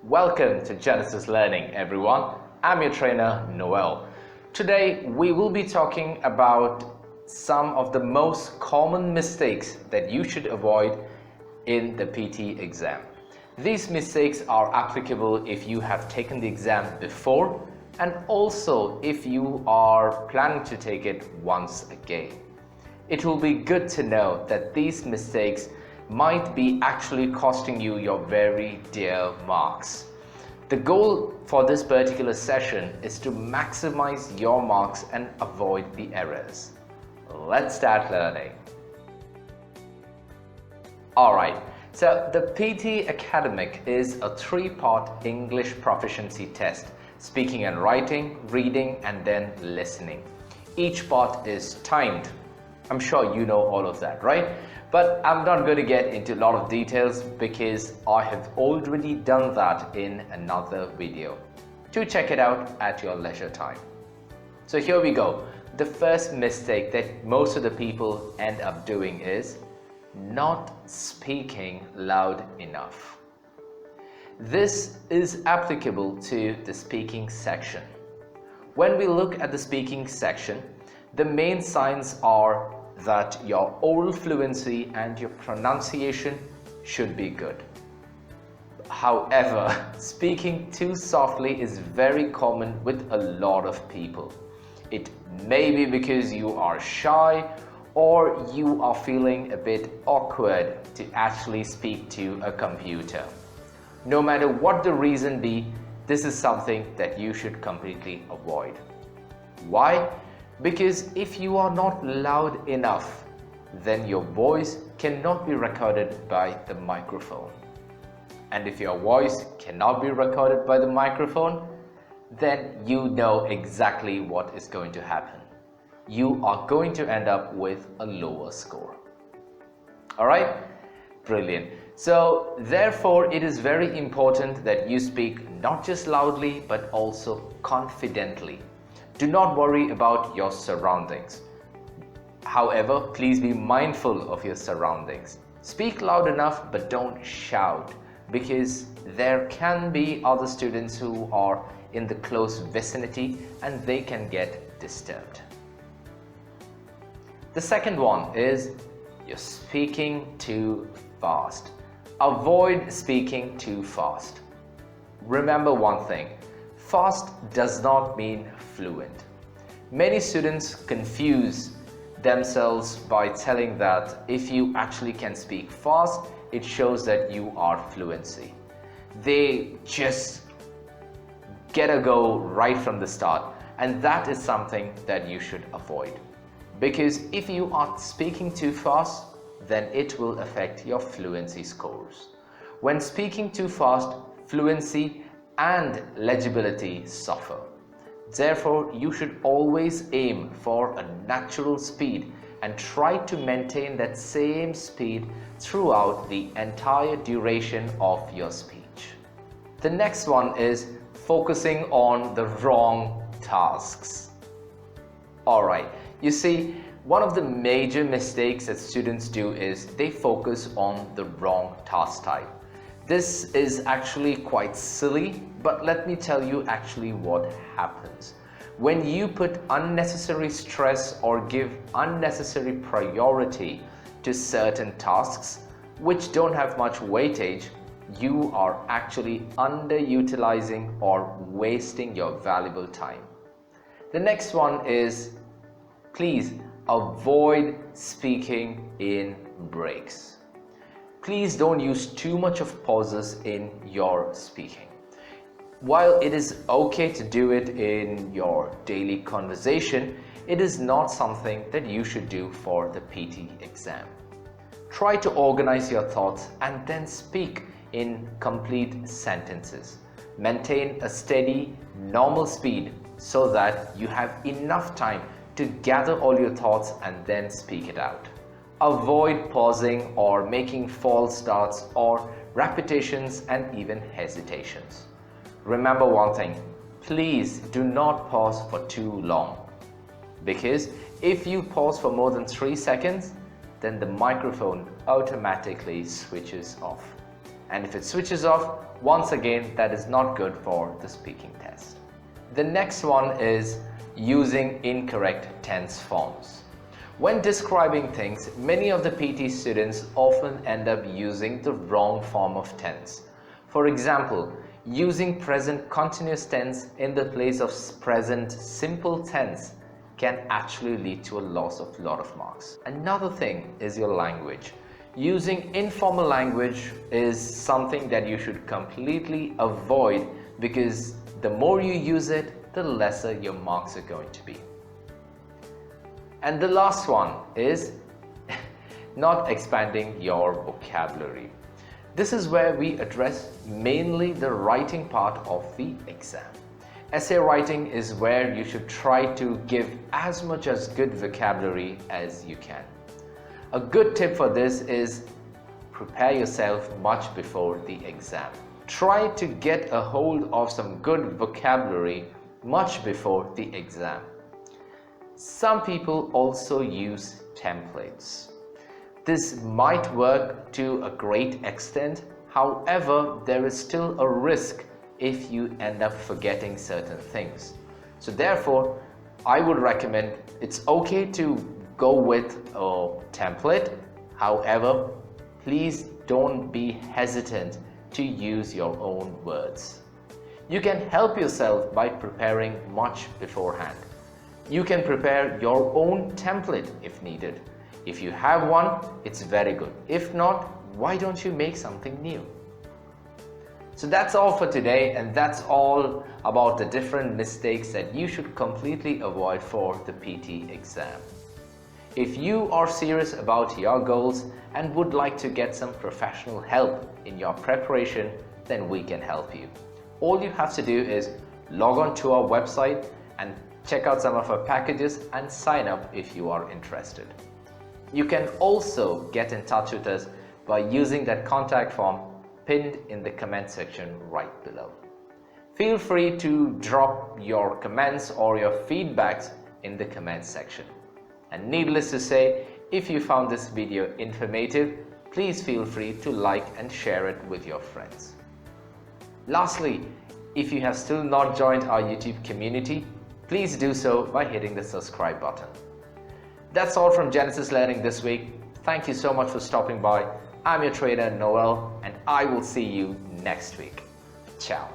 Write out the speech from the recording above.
Welcome to Genesis Learning, everyone. I'm your trainer, Noel. Today, we will be talking about some of the most common mistakes that you should avoid in the PTE exam. These mistakes are applicable if you have taken the exam before and also if you are planning to take it once again. It will be good to know that these mistakes might be actually costing you your very dear marks. The goal for this particular session is to maximize your marks and avoid the errors. Let's start learning. Alright, so the PTE Academic is a three-part English proficiency test: speaking and writing, reading, and then listening. Each part is timed. I'm sure you know all of that, right? But I'm not going to get into a lot of details because I have already done that in another video. Do check it out at your leisure time. So here we go. The first mistake that most of the people end up doing is not speaking loud enough. This is applicable to the speaking section. When we look at the speaking section, the main signs are that your oral fluency and your pronunciation should be good. However, speaking too softly is very common with a lot of people. It may be because you are shy or you are feeling a bit awkward to actually speak to a computer. No matter what the reason be, this is something that you should completely avoid. Why? Because if you are not loud enough, then your voice cannot be recorded by the microphone. And if your voice cannot be recorded by the microphone, then you know exactly what is going to happen. You are going to end up with a lower score. Alright? Brilliant. So therefore, it is very important that you speak not just loudly but also confidently. Do not worry about your surroundings. However, please be mindful of your surroundings. Speak loud enough but don't shout, because there can be other students who are in the close vicinity and they can get disturbed. The second one is you're speaking too fast. Avoid speaking too fast. Remember one thing. Fast does not mean fluent. Many students confuse themselves by telling that if you actually can speak fast, it shows that you are fluency. They just get a go right from the start, and that is something that you should avoid. Because if you are speaking too fast, then it will affect your fluency scores. When speaking too fast, fluency and legibility suffer. Therefore, you should always aim for a natural speed and try to maintain that same speed throughout the entire duration of your speech. The next one is focusing on the wrong tasks. Alright, you see, one of the major mistakes that students do is they focus on the wrong task type. This is actually quite silly, but let me tell you actually what happens. When you put unnecessary stress or give unnecessary priority to certain tasks which don't have much weightage, you are actually underutilizing or wasting your valuable time. The next one is, please avoid speaking in breaks. Please don't use too much of pauses in your speaking. While it is okay to do it in your daily conversation, it is not something that you should do for the PTE exam. Try to organize your thoughts and then speak in complete sentences. Maintain a steady, normal speed so that you have enough time to gather all your thoughts and then speak it out. Avoid pausing or making false starts or repetitions and even hesitations. Remember one thing, please do not pause for too long, because if you pause for more than 3 seconds, then the microphone automatically switches off. And if it switches off, once again, that is not good for the speaking test. The next one is using incorrect tense forms. When describing things, many of the PT students often end up using the wrong form of tense. For example, using present continuous tense in the place of present simple tense can actually lead to a loss of a lot of marks. Another thing is your language. Using informal language is something that you should completely avoid, because the more you use it, the lesser your marks are going to be. And the last one is not expanding your vocabulary. This is where we address mainly the writing part of the exam. Essay writing is where you should try to give as much as good vocabulary as you can. A good tip for this is prepare yourself much before the exam. Try to get a hold of some good vocabulary much before the exam. Some people also use templates. This might work to a great extent. However, there is still a risk if you end up forgetting certain things. So therefore, I would recommend it's okay to go with a template. However, please don't be hesitant to use your own words. You can help yourself by preparing much beforehand. You can prepare your own template if needed. If you have one, it's very good. If not, why don't you make something new? So that's all for today, and that's all about the different mistakes that you should completely avoid for the PT exam. If you are serious about your goals and would like to get some professional help in your preparation, then we can help you. All you have to do is log on to our website and check out some of our packages and sign up if you are interested. You can also get in touch with us by using that contact form pinned in the comment section right below. Feel free to drop your comments or your feedbacks in the comment section. And needless to say, if you found this video informative, please feel free to like and share it with your friends. Lastly, if you have still not joined our YouTube community, please do so by hitting the subscribe button. That's all from Genesis Learning this week. Thank you so much for stopping by. I'm your trainer Noel, and I will see you next week. Ciao.